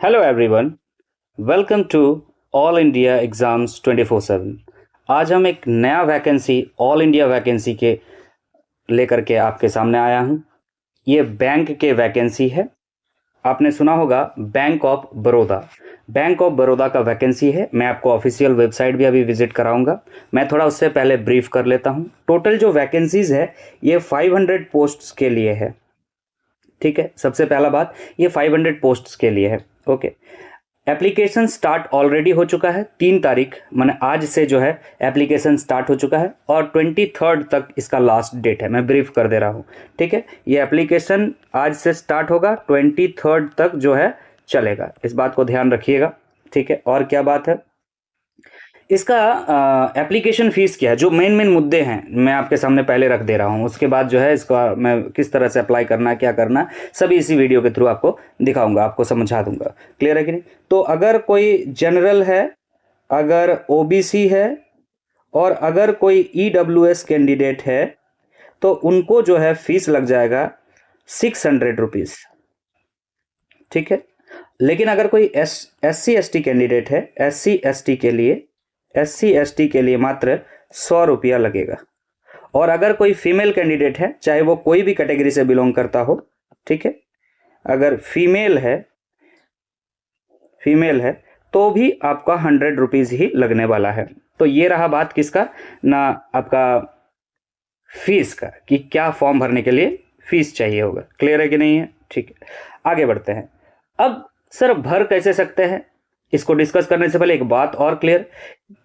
Hello everyone, welcome to all India exams 24/7। आज हम एक नया वैकेंसी ऑल इंडिया वैकेंसी के लेकर के आपके सामने आया हूँ। ये बैंक के वैकेंसी है। आपने सुना होगा bank of Baroda. Bank of Baroda का वैकेंसी है। मैं आपको ऑफिशियल वेबसाइट भी अभी विजिट कराऊंगा। मैं थोड़ा उससे पहले ब्रीफ कर लेता हूँ। टोटल जो वैकेंसीज है ये 500 पोस्ट्स के लिए है। ठीक है, सबसे पहला बात, ये 500 पोस्ट्स के लिए है। ओके, एप्लीकेशन स्टार्ट ऑलरेडी हो चुका है। 3 तारीख मैंने आज से जो है एप्लीकेशन स्टार्ट हो चुका है और 23 तक इसका लास्ट डेट है। मैं ब्रीफ कर दे रहा हूँ। ठीक है, ये एप्लीकेशन आज से स्टार्ट होगा, 23 तक जो है चलेगा। इस बात को ध्यान रखिएगा। ठीक है, और क्या बात है, इसका एप्लीकेशन फ़ीस क्या है, जो मेन मेन मुद्दे हैं मैं आपके सामने पहले रख दे रहा हूँ। उसके बाद जो है इसका मैं किस तरह से अप्लाई करना, क्या करना, सभी इसी वीडियो के थ्रू आपको दिखाऊंगा, आपको समझा दूंगा। क्लियर है कि नहीं? तो अगर कोई जनरल है, अगर ओबीसी है और अगर कोई ईडब्ल्यूएस कैंडिडेट है तो उनको जो है फीस लग जाएगा 600 रुपीज़। ठीक है, लेकिन अगर कोई एससी एसटी कैंडिडेट है, एससी एसटी के लिए मात्र 100 रुपया लगेगा। और अगर कोई फीमेल कैंडिडेट है, चाहे वो कोई भी कैटेगरी से बिलोंग करता हो, ठीक है, अगर फीमेल है तो भी आपका 100 रुपीज़ ही लगने वाला है। तो ये रहा बात किसका ना, आपका फीस का, कि क्या फॉर्म भरने के लिए फीस चाहिए होगा। क्लियर है कि नहीं है? ठीक है, आगे बढ़ते हैं। अब सर भर कैसे सकते हैं, इसको डिस्कस करने से पहले एक बात और क्लियर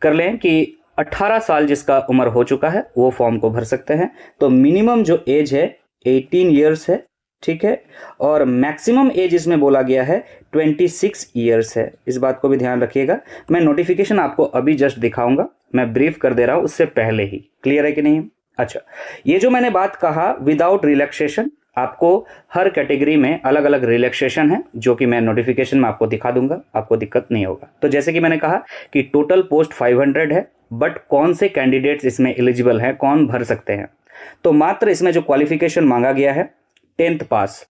कर लें कि 18 साल जिसका उम्र हो चुका है वो फॉर्म को भर सकते हैं। तो मिनिमम जो एज है 18 ईयर्स है। ठीक है, और मैक्सिमम एज इसमें बोला गया है 26 ईयर्स है। इस बात को भी ध्यान रखिएगा। मैं नोटिफिकेशन आपको अभी जस्ट दिखाऊंगा, मैं ब्रीफ कर दे रहा हूं उससे पहले ही। क्लियर है कि नहीं? अच्छा, ये जो मैंने बात कहा विदाउट रिलैक्सेशन, आपको हर कैटेगरी में अलग अलग रिलैक्सेशन है जो कि मैं नोटिफिकेशन में आपको दिखा दूंगा, आपको दिक्कत नहीं होगा। तो जैसे कि मैंने कहा कि टोटल पोस्ट 500 है, बट कौन से कैंडिडेट्स इसमें एलिजिबल हैं, कौन भर सकते हैं? तो मात्र इसमें जो क्वालिफिकेशन मांगा गया है 10th पास,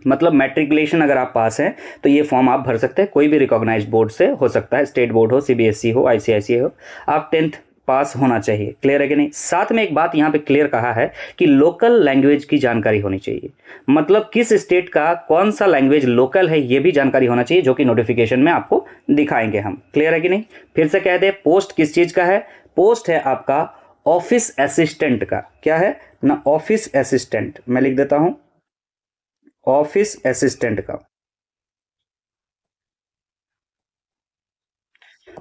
मतलब मैट्रिकुलेशन अगर आप पास हैं तो ये फॉर्म आप भर सकते हैं। कोई भी रिकॉग्नाइज्ड बोर्ड से हो सकता है, स्टेट बोर्ड हो, सीबीएसई हो, आईसीआईसीआई हो, आप 10th पास होना चाहिए। क्लियर है कि नहीं? साथ में एक बात यहाँ पे क्लियर कहा है कि लोकल लैंग्वेज की जानकारी होनी चाहिए, मतलब किस स्टेट का कौन सा लैंग्वेज लोकल है ये भी जानकारी होना चाहिए, जो कि नोटिफिकेशन में आपको दिखाएंगे हम। क्लियर है कि नहीं? फिर से कह दे, पोस्ट किस चीज का है? पोस्ट है आपका ऑफिस असिस्टेंट का। क्या है ना? Office assistant. मैं लिख देता हूं ऑफिस असिस्टेंट का।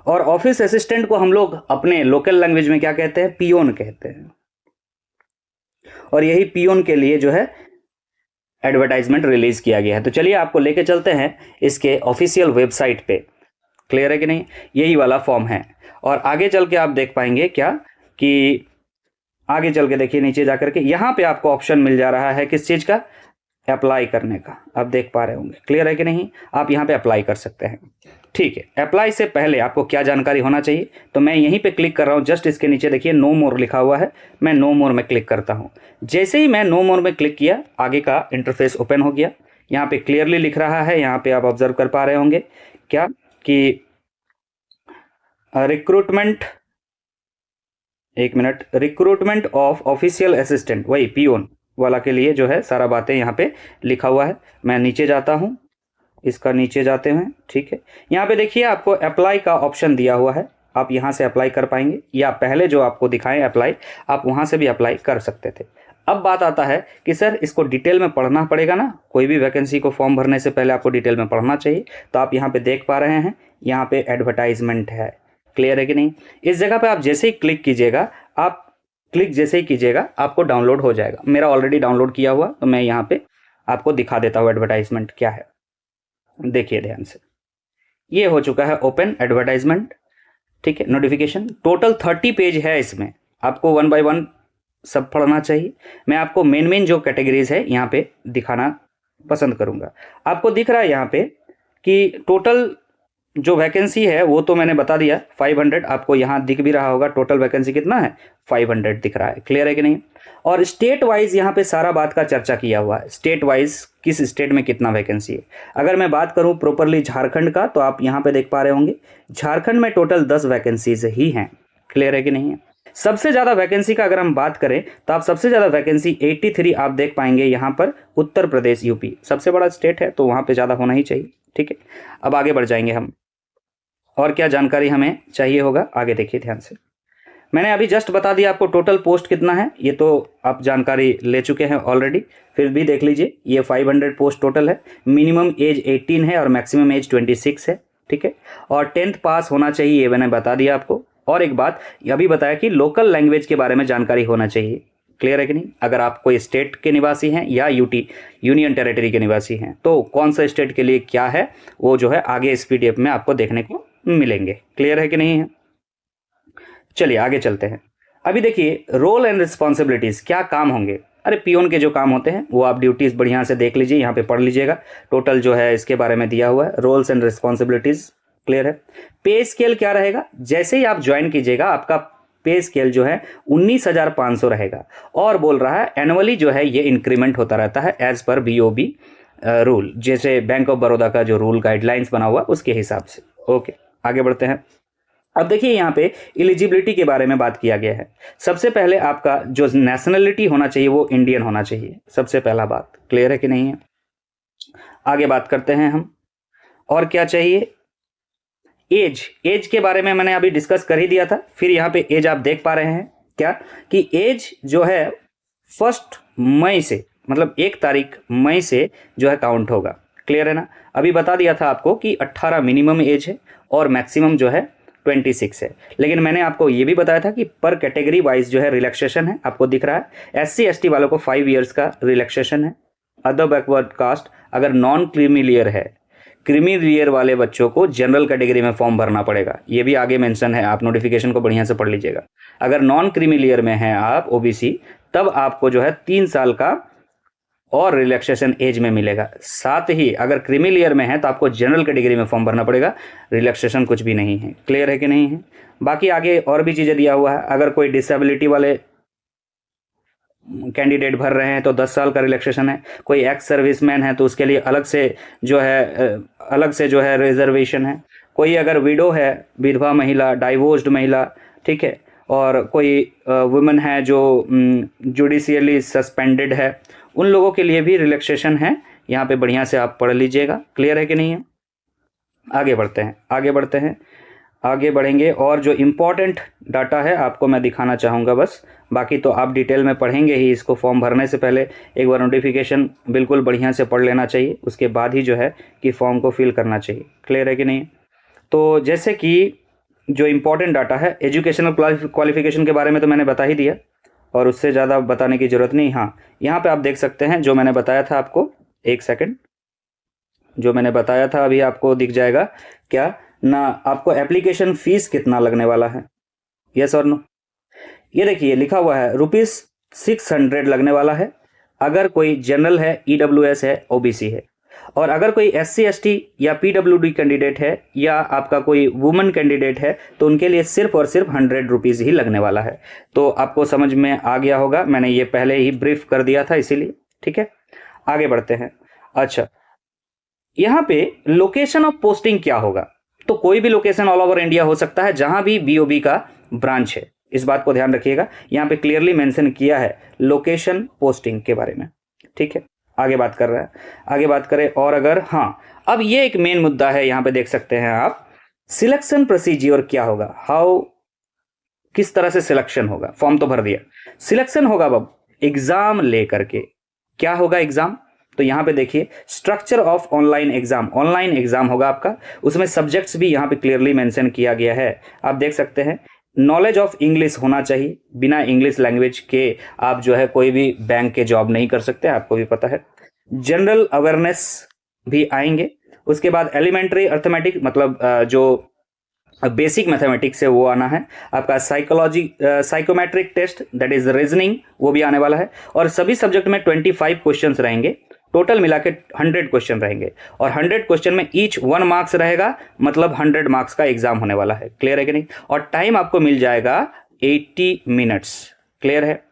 और ऑफिस असिस्टेंट को हम लोग अपने लोकल लैंग्वेज में क्या कहते हैं? पियोन कहते हैं। और यही पियोन के लिए जो है एडवर्टाइजमेंट रिलीज किया गया है। तो चलिए आपको लेके चलते हैं इसके ऑफिशियल वेबसाइट पे। क्लियर है कि नहीं? यही वाला फॉर्म है। और आगे चल के आप देख पाएंगे क्या कि आगे चल के देखिए, नीचे जाकर के यहाँ पे आपको ऑप्शन मिल जा रहा है किस चीज का? अप्लाई करने का। आप देख पा रहे होंगे। क्लियर है कि नहीं? आप यहाँ पे अप्लाई कर सकते हैं। ठीक है, अप्लाई से पहले आपको क्या जानकारी होना चाहिए? तो मैं यहीं पे क्लिक कर रहा हूँ, जस्ट इसके नीचे देखिए नो मोर लिखा हुआ है। मैं नो मोर में क्लिक करता हूँ। जैसे ही मैं नो मोर में क्लिक किया, आगे का इंटरफेस ओपन हो गया। यहाँ पे क्लियरली लिख रहा है, यहाँ पे आप ऑब्जर्व कर पा रहे होंगे क्या कि रिक्रूटमेंट, एक minute, recruitment of official assistant, वही पियोन वाला के लिए जो है सारा बातें यहाँ पे लिखा हुआ है। मैं नीचे जाता हूँ, इसका नीचे जाते हैं। ठीक है, यहाँ पे देखिए आपको अप्लाई का ऑप्शन दिया हुआ है, आप यहाँ से अप्लाई कर पाएंगे, या पहले जो आपको दिखाएं अप्लाई, आप वहाँ से भी अप्लाई कर सकते थे। अब बात आता है कि सर इसको डिटेल में पढ़ना पड़ेगा ना, कोई भी वैकेंसी को फॉर्म भरने से पहले आपको डिटेल में पढ़ना चाहिए। तो आप यहाँ पे देख पा रहे हैं, यहाँ पे एडवर्टाइजमेंट है। क्लियर है कि नहीं? इस जगह पे आप जैसे ही क्लिक कीजिएगा, आप क्लिक जैसे ही कीजिएगा आपको डाउनलोड हो जाएगा। मेरा ऑलरेडी डाउनलोड किया हुआ, तो मैं यहाँ पे आपको दिखा देता हूँ एडवर्टाइजमेंट क्या है। देखिए ध्यान से, ये हो चुका है ओपन एडवर्टाइजमेंट। ठीक है, नोटिफिकेशन टोटल 30 पेज है। इसमें आपको 1 बाय 1 सब पढ़ना चाहिए। मैं आपको मेन मेन जो कैटेगरीज है यहाँ पे दिखाना पसंद करूंगा। आपको दिख रहा है यहाँ पे कि टोटल जो वैकेंसी है वो तो मैंने बता दिया 500, आपको यहाँ दिख भी रहा होगा टोटल वैकेंसी कितना है, 500 दिख रहा है। क्लियर है कि नहीं? और स्टेट वाइज यहाँ पे सारा बात का चर्चा किया हुआ है, स्टेट वाइज किस स्टेट में कितना वैकेंसी है। अगर मैं बात करूँ प्रॉपरली झारखंड का, तो आप यहाँ पे देख पा रहे होंगे झारखंड में टोटल 10 वैकेंसीज ही हैं। क्लियर है कि नहीं है? सबसे ज़्यादा वैकेंसी का अगर हम बात करें तो आप सबसे ज़्यादा वैकेंसी 83 आप देख पाएंगे यहाँ पर उत्तर प्रदेश, यूपी सबसे बड़ा स्टेट है तो वहाँ पे ज़्यादा होना ही चाहिए। ठीक है, अब आगे बढ़ जाएंगे हम, और क्या जानकारी हमें चाहिए होगा आगे देखिए ध्यान से। मैंने अभी जस्ट बता दिया आपको टोटल पोस्ट कितना है, ये तो आप जानकारी ले चुके हैं ऑलरेडी, फिर भी देख लीजिए ये 500 पोस्ट टोटल है। मिनिमम एज 18 है और मैक्सिमम एज 26 है। ठीक है, और 10th पास होना चाहिए, ये मैंने बता दिया आपको। और एक बात अभी बताया कि लोकल लैंग्वेज के बारे में जानकारी होना चाहिए। क्लियर है कि नहीं? अगर आप कोई स्टेट के निवासी हैं या यूटी यूनियन टेरिटरी के निवासी हैं तो कौन सा स्टेट के लिए क्या है वो जो है आगे इस पीडीएफ में आपको देखने को मिलेंगे। क्लियर है कि नहीं है? चलिए आगे चलते हैं। अभी देखिए रोल एंड रिस्पॉन्सिबिलिटीज, क्या काम होंगे। अरे पियोन के जो काम होते हैं वो आप ड्यूटीज बढ़िया से देख लीजिए, यहाँ पे पढ़ लीजिएगा, टोटल जो है इसके बारे में दिया हुआ है, रोल्स एंड रिस्पॉन्सिबिलिटीज। क्लियर है? पे स्केल क्या रहेगा, जैसे ही आप ज्वाइन कीजिएगा आपका पे स्केल जो है 19,500 रहेगा, और बोल रहा है एनुअली जो है ये इंक्रीमेंट होता रहता है एज पर बीओबी रूल, जैसे बैंक ऑफ बड़ौदा का जो रूल गाइडलाइंस बना हुआ उसके हिसाब से। ओके, आगे बढ़ते हैं। अब देखिए यहाँ पे एलिजिबिलिटी के बारे में बात किया गया है। सबसे पहले आपका जो नेशनलिटी होना चाहिए वो इंडियन होना चाहिए, सबसे पहला बात। क्लियर है कि नहीं है? आगे बात करते हैं हम, और क्या चाहिए। एज के बारे में मैंने अभी डिस्कस कर ही दिया था, फिर यहाँ पे एज आप देख पा रहे हैं क्या कि एज जो है 1 मई से, मतलब 1 तारीख मई से जो है काउंट होगा। क्लियर है ना? अभी बता दिया था आपको कि 18 मिनिमम एज है और मैक्सिमम जो है 26 है, लेकिन मैंने आपको ये भी बताया था कि पर कैटेगरी वाइज जो है रिलैक्सेशन है, आपको दिख रहा है। SC/ST वालों को 5 ईयर्स का रिलैक्सेशन है। अदर बैकवर्ड कास्ट अगर नॉन क्रीमी लेयर है, क्रीमी लेयर वाले बच्चों को जनरल कैटेगरी में फॉर्म भरना पड़ेगा, ये भी आगे मेंशन है, आप नोटिफिकेशन को बढ़िया से पढ़ लीजिएगा। अगर नॉन क्रीमी लेयर में हैं आप OBC, तब आपको जो है 3 साल का और रिलैक्सेशन एज में मिलेगा। साथ ही अगर क्रीमी लेयर में है तो आपको जनरल कैटेगरी में फॉर्म भरना पड़ेगा, रिलैक्सेशन कुछ भी नहीं है। क्लियर है कि नहीं है? बाकी आगे और भी चीज़ें दिया हुआ है। अगर कोई डिसेबिलिटी वाले कैंडिडेट भर रहे हैं तो 10 साल का रिलैक्सेशन है। कोई एक्स सर्विसमैन है तो उसके लिए अलग से जो है रिजर्वेशन है। कोई अगर विडो है, विधवा महिला, डाइवोर्स्ड महिला, ठीक है, और कोई वुमेन है जो जुडिशियली सस्पेंडेड है, उन लोगों के लिए भी रिलैक्सेशन है। यहाँ पे बढ़िया से आप पढ़ लीजिएगा। क्लियर है कि नहीं है? आगे बढ़ते हैं, आगे बढ़ेंगे, और जो इम्पोर्टेंट डाटा है आपको मैं दिखाना चाहूँगा बस, बाकी तो आप डिटेल में पढ़ेंगे ही। इसको फॉर्म भरने से पहले एक बार नोटिफिकेशन बिल्कुल बढ़िया से पढ़ लेना चाहिए, उसके बाद ही जो है कि फॉर्म को फिल करना चाहिए। क्लियर है कि नहीं? तो जैसे कि जो इम्पोर्टेंट डाटा है, एजुकेशनल क्वालिफिकेशन के बारे में तो मैंने बता ही दिया और उससे ज़्यादा बताने की ज़रूरत नहीं। हाँ, यहाँ पे आप देख सकते हैं जो मैंने बताया था आपको, एक सेकंड, जो मैंने बताया था अभी आपको दिख जाएगा क्या ना, आपको एप्लीकेशन फीस कितना लगने वाला है, यस और नो। ये देखिए लिखा हुआ है ₹600 लगने वाला है अगर कोई जनरल है, EWS है, OBC है। और अगर कोई SC/ST या PWD कैंडिडेट है या आपका कोई वुमेन कैंडिडेट है तो उनके लिए सिर्फ और सिर्फ ₹100 ही लगने वाला है। तो आपको समझ में आ गया होगा, मैंने ये पहले ही ब्रीफ कर दिया था इसीलिए। ठीक है, आगे बढ़ते हैं। अच्छा, यहाँ पे लोकेशन ऑफ पोस्टिंग क्या होगा, तो कोई भी लोकेशन ऑल ओवर इंडिया हो सकता है जहां भी BOB का ब्रांच है, इस बात को ध्यान रखिएगा। यहाँ पे क्लियरली मेंशन किया है लोकेशन पोस्टिंग के बारे में। ठीक है, आगे बात कर रहा है, आगे बात करें। और अगर हाँ, अब ये एक मेन मुद्दा है, यहाँ पे देख सकते हैं आप, सिलेक्शन प्रोसीजर क्या होगा, हाउ, किस तरह से सिलेक्शन होगा। फॉर्म तो भर दिया, सिलेक्शन होगा अब एग्जाम लेकर के। क्या होगा एग्जाम, तो यहाँ पे देखिए structure of online exam, online exam होगा आपका। उसमें सब्जेक्ट्स भी यहाँ पे क्लियरली मेंशन किया गया है, आप देख सकते हैं। नॉलेज ऑफ इंग्लिश होना चाहिए, बिना इंग्लिश लैंग्वेज के आप जो है कोई भी बैंक के जॉब नहीं कर सकते, आपको भी पता है। जनरल अवेयरनेस भी आएंगे। उसके बाद एलिमेंट्री अर्थमेटिक, मतलब जो बेसिक मैथमेटिक्स है वो आना है। आपका psychometric test, that is reasoning, वो भी आने वाला है। और सभी सब्जेक्ट में 25 क्वेश्चंस रहेंगे, टोटल मिला के 100 क्वेश्चन रहेंगे। और 100 क्वेश्चन में ईच 1 मार्क्स रहेगा, मतलब 100 मार्क्स का एग्जाम होने वाला है। क्लियर है कि नहीं? और टाइम आपको मिल जाएगा 80 मिनट्स। क्लियर है?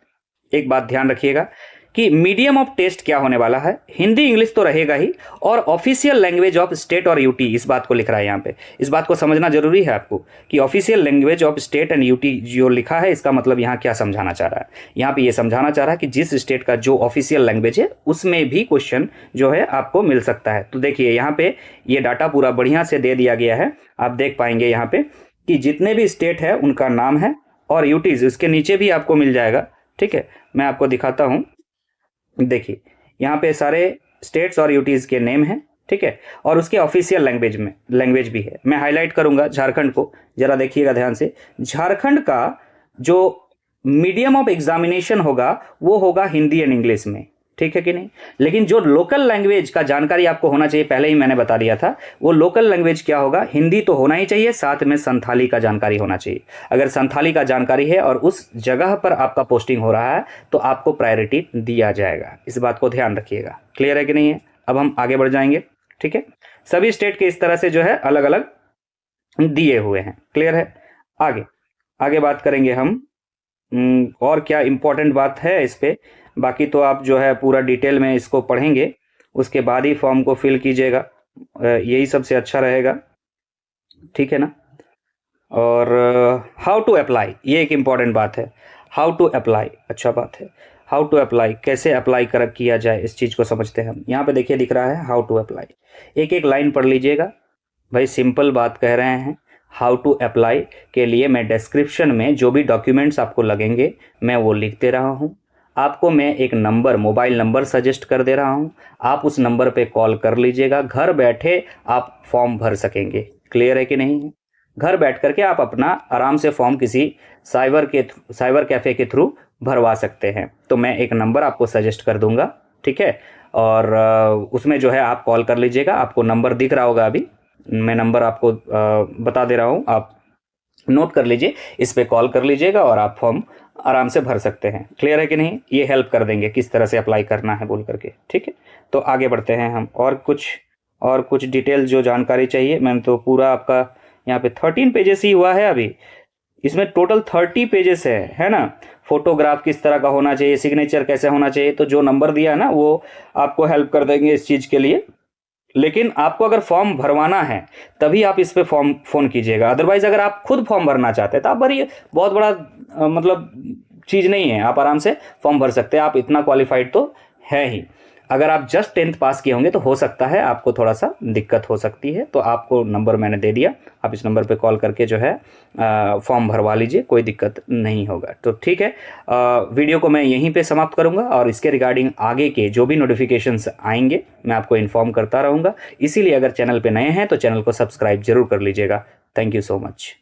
एक बात ध्यान रखिएगा कि मीडियम ऑफ टेस्ट क्या होने वाला है, हिंदी इंग्लिश तो रहेगा ही, और ऑफिशियल लैंग्वेज ऑफ स्टेट और यूटी, इस बात को लिख रहा है यहाँ पे। इस बात को समझना जरूरी है आपको कि official language of state and UT जो लिखा है, इसका मतलब यहाँ क्या समझाना चाह रहा है। यहाँ पे ये समझाना चाह रहा है कि जिस स्टेट का जो ऑफिशियल लैंग्वेज है उसमें भी क्वेश्चन जो है आपको मिल सकता है। तो देखिए यहाँ पे ये डाटा पूरा बढ़िया से दे दिया गया है। आप देख पाएंगे यहाँ पे कि जितने भी स्टेट है उनका नाम है, और यूटीज उसके नीचे भी आपको मिल जाएगा। ठीक है, मैं आपको दिखाता हूँ। देखिए यहाँ पे सारे स्टेट्स और यूटीज के नेम हैं। ठीक है, और उसके ऑफिशियल लैंग्वेज भी है। मैं हाईलाइट करूंगा झारखंड को, जरा देखिएगा ध्यान से। झारखंड का जो मीडियम ऑफ एग्जामिनेशन होगा वो होगा हिंदी एंड इंग्लिश में। ठीक है कि नहीं, लेकिन जो लोकल लैंग्वेज का जानकारी आपको होना चाहिए, पहले ही मैंने बता दिया था, वो लोकल लैंग्वेज क्या होगा, हिंदी तो होना ही चाहिए, साथ में संथाली का जानकारी होना चाहिए। अगर संथाली का जानकारी है और उस जगह पर आपका पोस्टिंग हो रहा है तो आपको प्रायोरिटी दिया जाएगा। इस बात को ध्यान रखिएगा। क्लियर है कि नहीं है? अब हम आगे बढ़ जाएंगे। ठीक है, सभी स्टेट के इस तरह से जो है अलग अलग दिए हुए हैं। क्लियर है? आगे बात करेंगे हम। और क्या इंपॉर्टेंट बात है इस पे, बाकी तो आप जो है पूरा डिटेल में इसको पढ़ेंगे, उसके बाद ही फॉर्म को फिल कीजिएगा, यही सबसे अच्छा रहेगा। ठीक है ना? और हाउ टू अप्लाई, ये एक इम्पॉर्टेंट बात है। हाउ टू अप्लाई, अच्छा बात है। हाउ टू अप्लाई, कैसे अप्लाई किया जाए, इस चीज़ को समझते हैं हम। यहाँ पे देखिए दिख रहा है हाउ टू अप्लाई, एक एक लाइन पढ़ लीजिएगा भाई, सिंपल बात कह रहे हैं। हाउ टू अप्लाई के लिए मैं डिस्क्रिप्शन में जो भी डॉक्यूमेंट्स आपको लगेंगे मैं वो लिख दे रहा हूँ। आपको मैं एक नंबर, मोबाइल नंबर सजेस्ट कर दे रहा हूँ, आप उस नंबर पे कॉल कर लीजिएगा। घर बैठे आप फॉर्म भर सकेंगे। क्लियर है कि नहीं? घर बैठ करके आप अपना आराम से फॉर्म किसी साइबर कैफ़े के थ्रू भरवा सकते हैं। तो मैं एक नंबर आपको सजेस्ट कर दूंगा। ठीक है, और उसमें जो है आप कॉल कर लीजिएगा। आपको नंबर दिख रहा होगा, अभी मैं नंबर आपको बता दे रहा हूँ, आप नोट कर लीजिए, इस पे कॉल कर लीजिएगा और आप फॉर्म आराम से भर सकते हैं। क्लियर है कि नहीं? ये हेल्प कर देंगे किस तरह से अप्लाई करना है बोल करके। ठीक है, तो आगे बढ़ते हैं हम। और कुछ डिटेल जो जानकारी चाहिए, मैंने तो पूरा आपका यहाँ पे 13 पेजेस ही हुआ है अभी, इसमें टोटल 30 पेजेस है ना। फोटोग्राफ किस तरह का होना चाहिए, सिग्नेचर कैसे होना चाहिए, तो जो नंबर दिया है ना वो आपको हेल्प कर देंगे इस चीज़ के लिए। लेकिन आपको अगर फॉर्म भरवाना है तभी आप इस पे फ़ोन कीजिएगा, अदरवाइज अगर आप खुद फॉर्म भरना चाहते हैं तो आप भरिए, बहुत बड़ा मतलब चीज़ नहीं है, आप आराम से फॉर्म भर सकते हैं। आप इतना क्वालिफाइड तो है ही। अगर आप जस्ट 10th पास किए होंगे तो हो सकता है आपको थोड़ा सा दिक्कत हो सकती है। तो आपको नंबर मैंने दे दिया, आप इस नंबर पे कॉल करके जो है फॉर्म भरवा लीजिए, कोई दिक्कत नहीं होगा। तो ठीक है, वीडियो को मैं यहीं पे समाप्त करूंगा और इसके रिगार्डिंग आगे के जो भी नोटिफिकेशंस आएंगे मैं आपको इन्फॉर्म करता रहूँगा। इसीलिए अगर चैनल पर नए हैं तो चैनल को सब्सक्राइब जरूर कर लीजिएगा। Thank you so much.